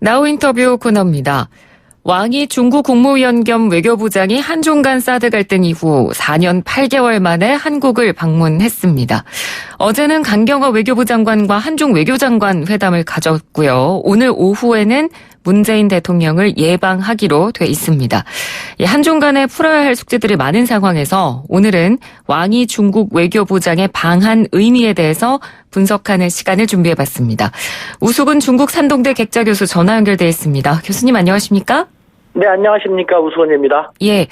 나우 인터뷰 코너입니다. 왕이 중국 국무위원 겸 외교부장이 한중 간 사드 갈등 이후 4년 8개월 만에 한국을 방문했습니다. 어제는 강경화 외교부 장관과 한중 외교장관 회담을 가졌고요. 오늘 오후에는 문재인 대통령을 예방하기로 돼 있습니다. 한중 간에 풀어야 할 숙제들이 많은 상황에서 오늘은 왕이 중국 외교부장의 방한 의미에 대해서 분석하는 시간을 준비해봤습니다. 우수근 중국 산동대 객자 교수 전화 연결돼 있습니다. 교수님 안녕하십니까? 네, 안녕하십니까. 우수근입니다. 예.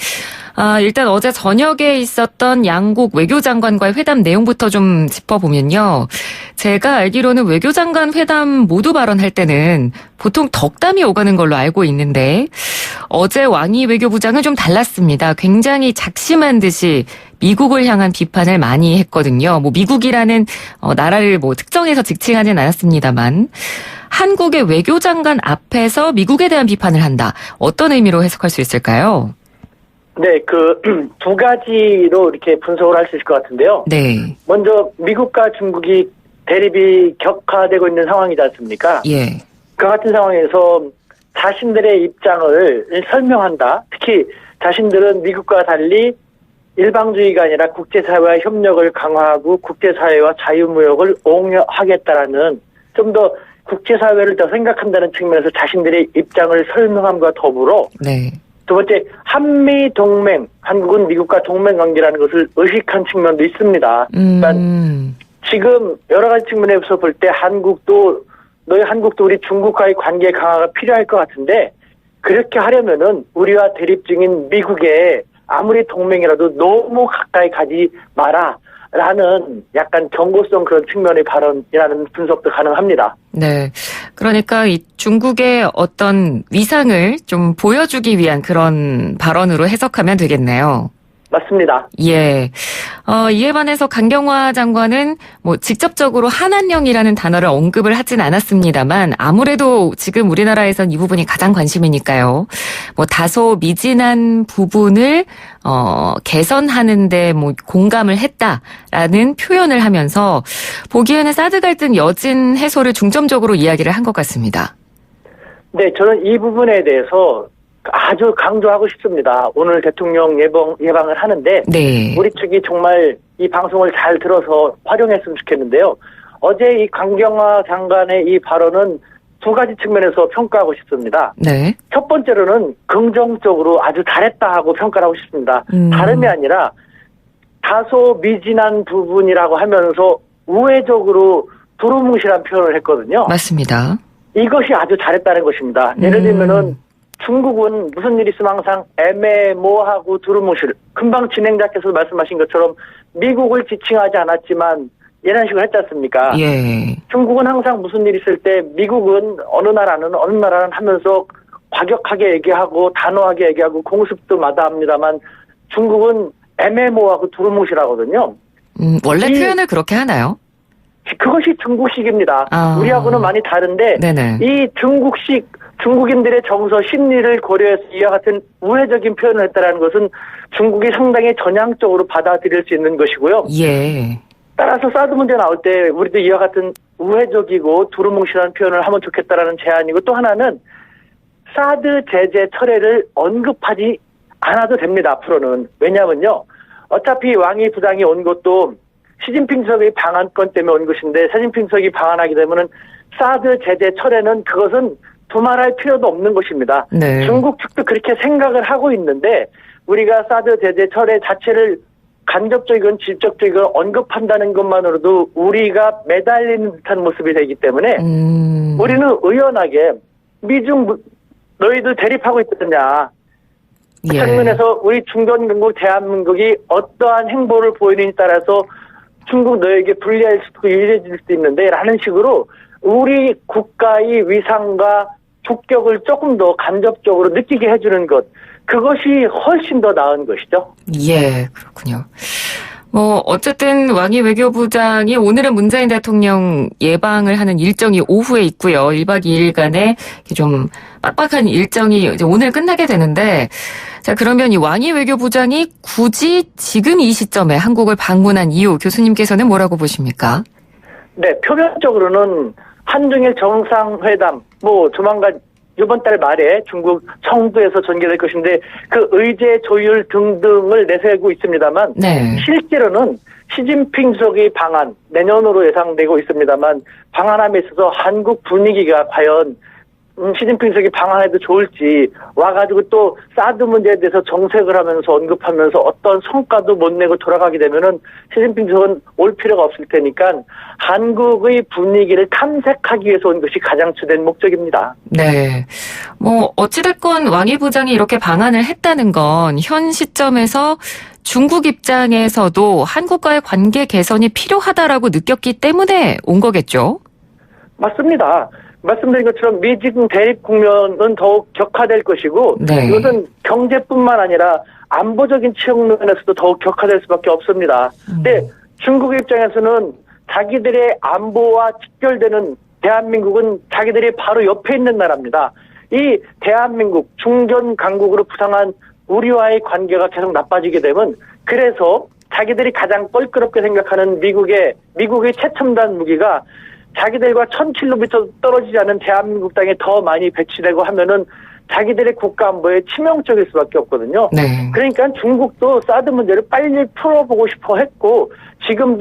일단 어제 저녁에 있었던 양국 외교장관과의 회담 내용부터 좀 짚어보면요. 제가 알기로는 외교장관 회담 모두 발언할 때는 보통 덕담이 오가는 걸로 알고 있는데 어제 왕이 외교부장은 좀 달랐습니다. 굉장히 작심한 듯이 미국을 향한 비판을 많이 했거든요. 미국이라는 나라를 특정해서 지칭하진 않았습니다만 한국의 외교장관 앞에서 미국에 대한 비판을 한다. 어떤 의미로 해석할 수 있을까요? 네, 두 가지로 이렇게 분석을 할 수 있을 것 같은데요. 네. 먼저 미국과 중국이 대립이 격화되고 있는 상황이지 않습니까? 예. 그 같은 상황에서 자신들의 입장을 설명한다. 특히 자신들은 미국과 달리 일방주의가 아니라 국제사회와 협력을 강화하고 국제사회와 자유무역을 옹호하겠다라는 좀 더 국제사회를 더 생각한다는 측면에서 자신들의 입장을 설명함과 더불어 네. 두 번째, 한미동맹, 한국은 미국과 동맹관계라는 것을 의식한 측면도 있습니다. 그러니까 지금 여러 가지 측면에서 볼 때 한국도 우리 중국과의 관계 강화가 필요할 것 같은데 그렇게 하려면은 우리와 대립 중인 미국에 아무리 동맹이라도 너무 가까이 가지 마라. 라는 약간 경고성 그런 측면의 발언이라는 분석도 가능합니다. 네. 그러니까 이 중국의 어떤 위상을 좀 보여주기 위한 그런 발언으로 해석하면 되겠네요. 맞습니다. 예. 이에 반해서 강경화 장관은 직접적으로 한한령이라는 단어를 언급을 하진 않았습니다만 아무래도 지금 우리나라에선 이 부분이 가장 관심이니까요. 다소 미진한 부분을 개선하는데 공감을 했다라는 표현을 하면서 보기에는 사드 갈등 여진 해소를 중점적으로 이야기를 한 것 같습니다. 네, 저는 이 부분에 대해서 아주 강조하고 싶습니다. 오늘 대통령 예방을 하는데 네. 우리 측이 정말 이 방송을 잘 들어서 활용했으면 좋겠는데요. 어제 이 강경화 장관의 이 발언은 두 가지 측면에서 평가하고 싶습니다. 네. 첫 번째로는 긍정적으로 아주 잘했다 하고 평가를 하고 싶습니다. 다름이 아니라 다소 미진한 부분이라고 하면서 우회적으로 두루뭉실한 표현을 했거든요. 맞습니다. 이것이 아주 잘했다는 것입니다. 예를 들면은 중국은 무슨 일이 있으면 항상 애매모호하고 두루뭉실. 금방 진행자께서 말씀하신 것처럼 미국을 지칭하지 않았지만 이런 식으로 했지 않습니까? 예. 중국은 항상 무슨 일이 있을 때 미국은 어느 나라는 하면서 과격하게 얘기하고 단호하게 얘기하고 공습도 마다합니다만 중국은 애매모호하고 두루뭉실하거든요. 원래 표현을 그렇게 하나요? 그것이 중국식입니다. 우리하고는 많이 다른데 네네. 이 중국인들의 정서 심리를 고려해서 이와 같은 우회적인 표현을 했다는 것은 중국이 상당히 전향적으로 받아들일 수 있는 것이고요. 예. 따라서 사드 문제 나올 때 우리도 이와 같은 우회적이고 두루뭉실한 표현을 하면 좋겠다라는 제안이고 또 하나는 사드 제재 철회를 언급하지 않아도 됩니다. 앞으로는. 왜냐하면요. 어차피 왕이 부장이 온 것도 시진핑 주석의 방한권 때문에 온 것인데 시진핑 주석이 방한하게 되면은 사드 제재 철회는 그것은 두말할 필요도 없는 것입니다. 네. 중국 측도 그렇게 생각을 하고 있는데 우리가 사드 제재 철회 자체를 간접적이건 직접적이건 언급한다는 것만으로도 우리가 매달리는 듯한 모습이 되기 때문에 우리는 의연하게 미중 너희들 대립하고 있거든요. 그 예. 측면에서 우리 중견국국 대한민국이 어떠한 행보를 보이느냐에 따라서 중국 너에게 불리할 수도 유리해질 수도 있는데 라는 식으로 우리 국가의 위상과 국격을 조금 더 간접적으로 느끼게 해주는 것 그것이 훨씬 더 나은 것이죠. 예, 그렇군요. 어쨌든 왕이 외교부장이 오늘은 문재인 대통령 예방을 하는 일정이 오후에 있고요. 1박 2일간의 좀 빡빡한 일정이 이제 오늘 끝나게 되는데, 자, 그러면 이 왕이 외교부장이 굳이 지금 이 시점에 한국을 방문한 이유, 교수님께서는 뭐라고 보십니까? 네, 표면적으로는 한중일 정상회담, 조만간 이번 달 말에 중국 청두에서 전개될 것인데 그 의제 조율 등등을 내세우고 있습니다만 네. 실제로는 시진핑 주석의 방한 내년으로 예상되고 있습니다만 방한함에 있어서 한국 분위기가 과연 시진핑 주석이 방한해도 좋을지 와가지고 또 사드 문제에 대해서 정색을 하면서 언급하면서 어떤 성과도 못 내고 돌아가게 되면은 시진핑 주석은 올 필요가 없을 테니까 한국의 분위기를 탐색하기 위해서 온 것이 가장 주된 목적입니다. 네. 뭐 어찌됐건 왕이 부장이 이렇게 방한을 했다는 건 현 시점에서 중국 입장에서도 한국과의 관계 개선이 필요하다라고 느꼈기 때문에 온 거겠죠? 맞습니다. 말씀드린 것처럼 미중 대립 국면은 더욱 격화될 것이고 네. 이것은 경제뿐만 아니라 안보적인 측면에서도 더욱 격화될 수밖에 없습니다. 근데 중국 입장에서는 자기들의 안보와 직결되는 대한민국은 자기들이 바로 옆에 있는 나라입니다. 이 대한민국 중견 강국으로 부상한 우리와의 관계가 계속 나빠지게 되면 그래서 자기들이 가장 껄끄럽게 생각하는 미국의 최첨단 무기가 자기들과 1000km 떨어지지 않은 대한민국 땅에 더 많이 배치되고 하면은 자기들의 국가 안보에 치명적일 수밖에 없거든요. 네. 그러니까 중국도 사드 문제를 빨리 풀어보고 싶어 했고 지금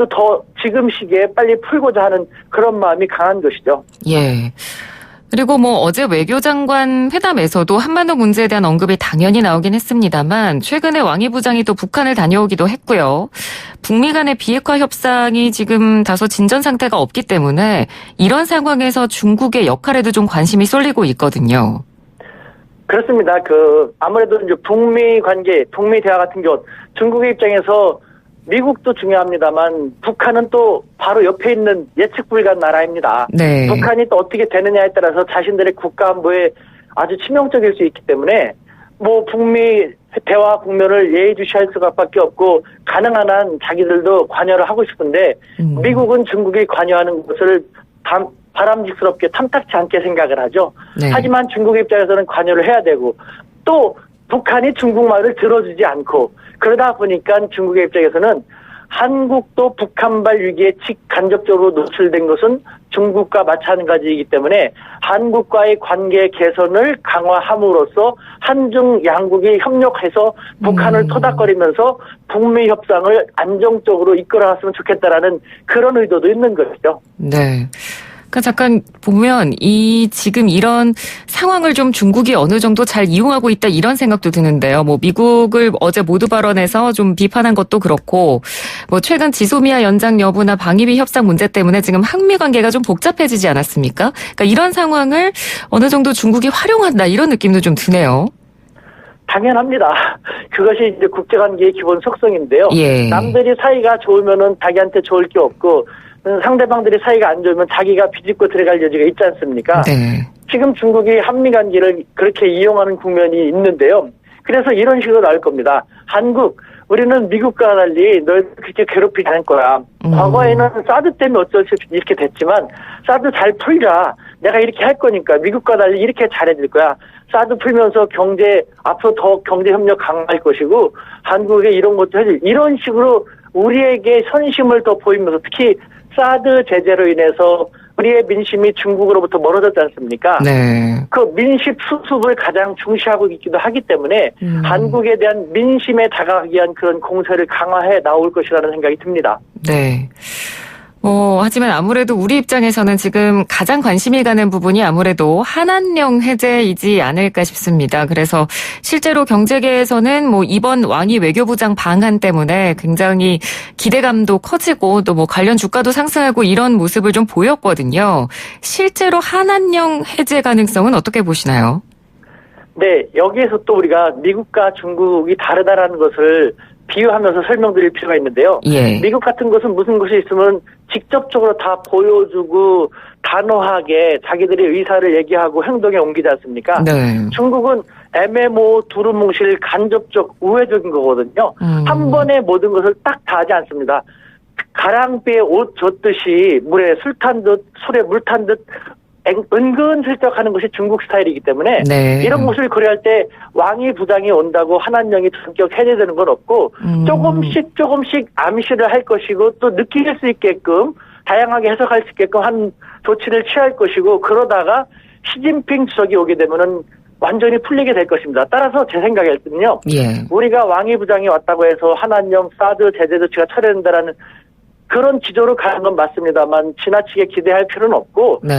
시기에 빨리 풀고자 하는 그런 마음이 강한 것이죠. 예. 그리고 뭐 어제 외교장관 회담에서도 한반도 문제에 대한 언급이 당연히 나오긴 했습니다만 최근에 왕이 부장이 또 북한을 다녀오기도 했고요. 북미 간의 비핵화 협상이 지금 다소 진전 상태가 없기 때문에 이런 상황에서 중국의 역할에도 좀 관심이 쏠리고 있거든요. 그렇습니다. 아무래도 이제 북미 관계, 북미 대화 같은 경우 중국의 입장에서 미국도 중요합니다만 북한은 또 바로 옆에 있는 예측 불가한 나라입니다. 네. 북한이 또 어떻게 되느냐에 따라서 자신들의 국가 안보에 아주 치명적일 수 있기 때문에 뭐 북미 대화 국면을 예의주시할 수밖에 없고 가능한 한 자기들도 관여를 하고 싶은데 미국은 중국이 관여하는 것을 바람직스럽게 탐탁치 않게 생각을 하죠. 네. 하지만 중국 입장에서는 관여를 해야 되고 또 북한이 중국 말을 들어주지 않고 그러다 보니까 중국의 입장에서는 한국도 북한발 위기에 직간접적으로 노출된 것은 중국과 마찬가지이기 때문에 한국과의 관계 개선을 강화함으로써 한중 양국이 협력해서 북한을 토닥거리면서 북미 협상을 안정적으로 이끌어갔으면 좋겠다라는 그런 의도도 있는 것이죠. 네. 그러니까 잠깐 보면 지금 이런 상황을 좀 중국이 어느 정도 잘 이용하고 있다 이런 생각도 드는데요. 뭐 미국을 어제 모두 발언해서 좀 비판한 것도 그렇고 뭐 최근 지소미아 연장 여부나 방위비 협상 문제 때문에 지금 한미 관계가 좀 복잡해지지 않았습니까? 그러니까 이런 상황을 어느 정도 중국이 활용한다 이런 느낌도 좀 드네요. 당연합니다. 그것이 이제 국제관계의 기본 속성인데요. 예. 남들이 사이가 좋으면은 자기한테 좋을 게 없고 상대방들이 사이가 안 좋으면 자기가 비집고 들어갈 여지가 있지 않습니까? 네. 지금 중국이 한미 관계를 그렇게 이용하는 국면이 있는데요. 그래서 이런 식으로 나올 겁니다. 한국, 우리는 미국과 달리 널 그렇게 괴롭히지 않을 거야. 과거에는 사드 때문에 어쩔 수 없이 이렇게 됐지만 사드 잘 풀자. 내가 이렇게 할 거니까 미국과 달리 이렇게 잘해줄 거야. 사드 풀면서 앞으로 더 경제 협력 강화할 것이고 한국에 이런 것도 해줄. 이런 식으로 우리에게 선심을 더 보이면서 특히 사드 제재로 인해서 우리의 민심이 중국으로부터 멀어졌지 않습니까? 네. 그 민심 수습을 가장 중시하고 있기도 하기 때문에 한국에 대한 민심에 다가가기 위한 그런 공세를 강화해 나올 것이라는 생각이 듭니다. 네. 하지만 아무래도 우리 입장에서는 지금 가장 관심이 가는 부분이 아무래도 한한령 해제이지 않을까 싶습니다. 그래서 실제로 경제계에서는 이번 왕이 외교부장 방한 때문에 굉장히 기대감도 커지고 또 관련 주가도 상승하고 이런 모습을 좀 보였거든요. 실제로 한한령 해제 가능성은 어떻게 보시나요? 네, 여기에서 또 우리가 미국과 중국이 다르다라는 것을 비유하면서 설명드릴 필요가 있는데요. 예. 미국 같은 것은 무슨 것이 있으면 직접적으로 다 보여주고 단호하게 자기들의 의사를 얘기하고 행동에 옮기지 않습니까? 네. 중국은 애매모 두루뭉실 간접적 우회적인 거거든요. 한 번에 모든 것을 딱 다 하지 않습니다. 가랑비에 옷 젖듯이 물에 술에 물 탄 듯 은근슬쩍 하는 것이 중국 스타일이기 때문에 네. 이런 것을 고려할 때 왕이 부장이 온다고 한한령이 전격 해제되는 건 없고 조금씩 암시를 할 것이고 또 느낄 수 있게끔 다양하게 해석할 수 있게끔 한 조치를 취할 것이고 그러다가 시진핑 주석이 오게 되면은 완전히 풀리게 될 것입니다. 따라서 제 생각에는요. 예. 우리가 왕이 부장이 왔다고 해서 한한령 사드 제재 조치가 철회된다라는 그런 기조로 가는 건 맞습니다만 지나치게 기대할 필요는 없고 네.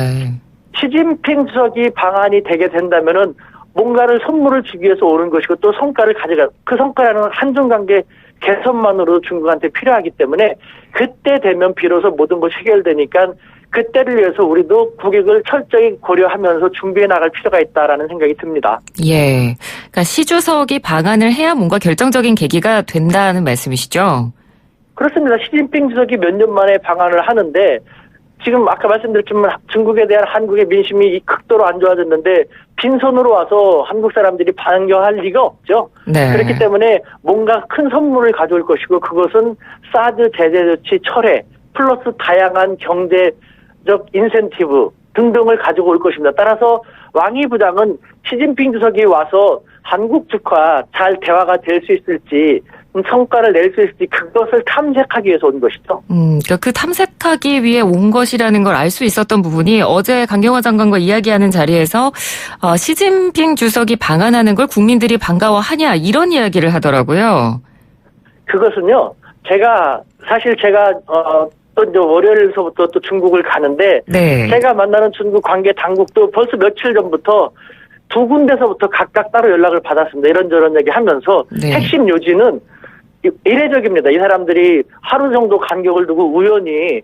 시진핑 주석이 방한이 되게 된다면은 뭔가를 선물을 주기 위해서 오는 것이고 또 성과를 가져가 그 성과라는 한중 관계 개선만으로도 중국한테 필요하기 때문에 그때 되면 비로소 모든 것이 해결되니까 그때를 위해서 우리도 국익을 철저히 고려하면서 준비해 나갈 필요가 있다라는 생각이 듭니다. 예. 그러니까 시 주석이 방한을 해야 뭔가 결정적인 계기가 된다는 말씀이시죠? 그렇습니다. 시진핑 주석이 몇 년 만에 방한을 하는데 지금 아까 말씀드렸지만 중국에 대한 한국의 민심이 극도로 안 좋아졌는데 빈손으로 와서 한국 사람들이 반겨할 리가 없죠. 네. 그렇기 때문에 뭔가 큰 선물을 가져올 것이고 그것은 사드 제재 조치 철회 플러스 다양한 경제적 인센티브 등등을 가지고 올 것입니다. 따라서 왕이 부장은 시진핑 주석이 와서 한국 측과 잘 대화가 될 수 있을지 성과를 낼 수 있을지 그것을 탐색하기 위해서 온 것이죠. 그러니까 그 탐색하기 위해 온 것이라는 걸 알 수 있었던 부분이 어제 강경화 장관과 이야기하는 자리에서 시진핑 주석이 방한하는 걸 국민들이 반가워하냐 이런 이야기를 하더라고요. 그것은요. 제가 또 이제 월요일서부터 또 중국을 가는데 네. 제가 만나는 중국 관계 당국도 벌써 며칠 전부터 두 군데서부터 각각 따로 연락을 받았습니다. 이런저런 얘기하면서 네. 핵심 요지는 이례적입니다. 이 사람들이 하루 정도 간격을 두고 우연히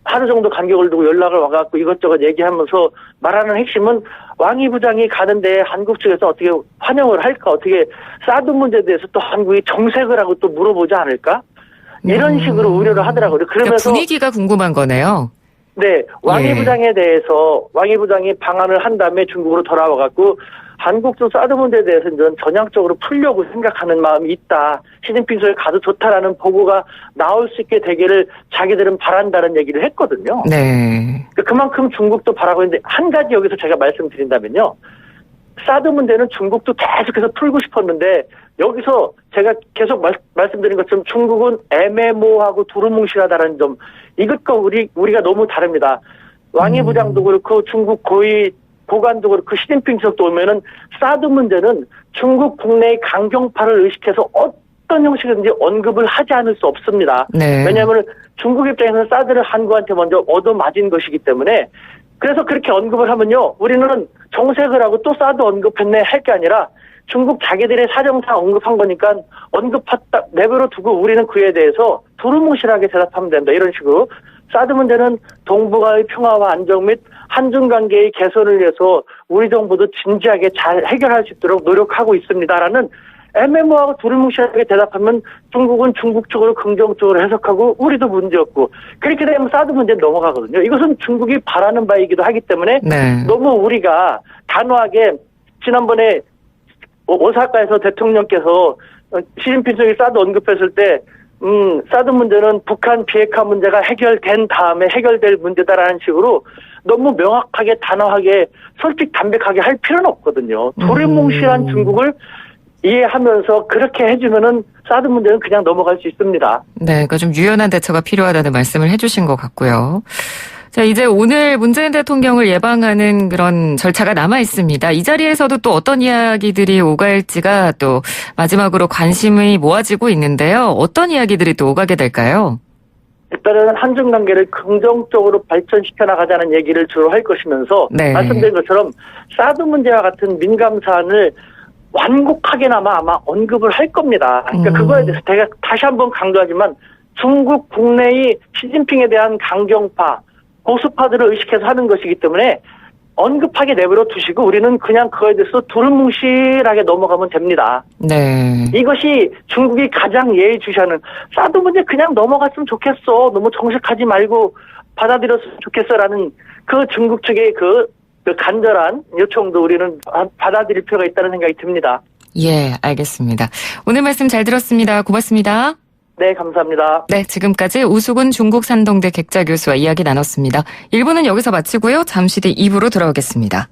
하루 정도 간격을 두고 연락을 와갖고 이것저것 얘기하면서 말하는 핵심은 왕이 부장이 가는데 한국 측에서 어떻게 환영을 할까? 어떻게 사드 문제에 대해서 또 한국이 정색을 하고 또 물어보지 않을까? 이런 식으로 우려를 하더라고요. 그러면서 분위기가 궁금한 거네요. 네, 왕이 예. 부장에 대해서 왕이 부장이 방한을 한 다음에 중국으로 돌아와갖고 한국도 사드 문제에 대해서 전향적으로 풀려고 생각하는 마음이 있다. 시진핑 주석이 가도 좋다라는 보고가 나올 수 있게 되기를 자기들은 바란다는 얘기를 했거든요. 네. 그만큼 중국도 바라고 있는데 한 가지 여기서 제가 말씀드린다면요. 사드 문제는 중국도 계속해서 풀고 싶었는데 여기서 제가 계속 말씀드린 것처럼 중국은 애매모호하고 두루뭉실하다는 점 이것과 우리가 너무 다릅니다. 왕이 부장도 그렇고 중국 고관도 그렇고 시진핑 주석도 오면은 사드 문제는 중국 국내의 강경파를 의식해서 어떤 형식이든지 언급을 하지 않을 수 없습니다. 네. 왜냐하면 중국 입장에서는 사드를 한국한테 먼저 얻어맞은 것이기 때문에 그래서 그렇게 언급을 하면요. 우리는 정색을 하고 또 사드 언급했네 할 게 아니라 중국 자기들의 사정상 언급한 거니까 언급했다 내버려 두고 우리는 그에 대해서 두루뭉실하게 대답하면 된다. 이런 식으로 사드 문제는 동북아의 평화와 안정 및 한중 관계의 개선을 위해서 우리 정부도 진지하게 잘 해결할 수 있도록 노력하고 있습니다라는 애매모호하고 두루뭉실하게 대답하면 중국은 중국 쪽으로 긍정적으로 해석하고 우리도 문제없고 그렇게 되면 사드 문제는 넘어가거든요. 이것은 중국이 바라는 바이기도 하기 때문에 네. 너무 우리가 단호하게 지난번에 오사카에서 대통령께서 시진핑 주석이 사드 언급했을 때 사드 문제는 북한 비핵화 문제가 해결된 다음에 해결될 문제다라는 식으로 너무 명확하게 단호하게 솔직 담백하게 할 필요는 없거든요. 두루뭉실한 중국을 이해하면서 그렇게 해주면은 사드 문제는 그냥 넘어갈 수 있습니다. 네, 그러니까 좀 유연한 대처가 필요하다는 말씀을 해주신 것 같고요. 자, 이제 오늘 문재인 대통령을 예방하는 그런 절차가 남아 있습니다. 이 자리에서도 또 어떤 이야기들이 오갈지가 또 마지막으로 관심이 모아지고 있는데요. 어떤 이야기들이 또 오가게 될까요? 일단은 한중 관계를 긍정적으로 발전시켜 나가자는 얘기를 주로 할 것이면서 네. 말씀드린 것처럼 사드 문제와 같은 민감 사안을 완곡하게나마 아마 언급을 할 겁니다. 그러니까 그거에 대해서 제가 다시 한번 강조하지만 중국 국내의 시진핑에 대한 강경파, 보수파들을 의식해서 하는 것이기 때문에 언급하게 내버려 두시고 우리는 그냥 그거에 대해서 두루뭉실하게 넘어가면 됩니다. 네. 이것이 중국이 가장 예의주시하는 사드 문제 그냥 넘어갔으면 좋겠어. 너무 정색하지 말고 받아들였으면 좋겠어라는 그 중국 측의 그 간절한 요청도 우리는 받아들일 필요가 있다는 생각이 듭니다. 예, 알겠습니다. 오늘 말씀 잘 들었습니다. 고맙습니다. 네, 감사합니다. 네, 지금까지 우수근 중국산동대 객자 교수와 이야기 나눴습니다. 1부는 여기서 마치고요. 잠시 뒤 2부로 돌아오겠습니다.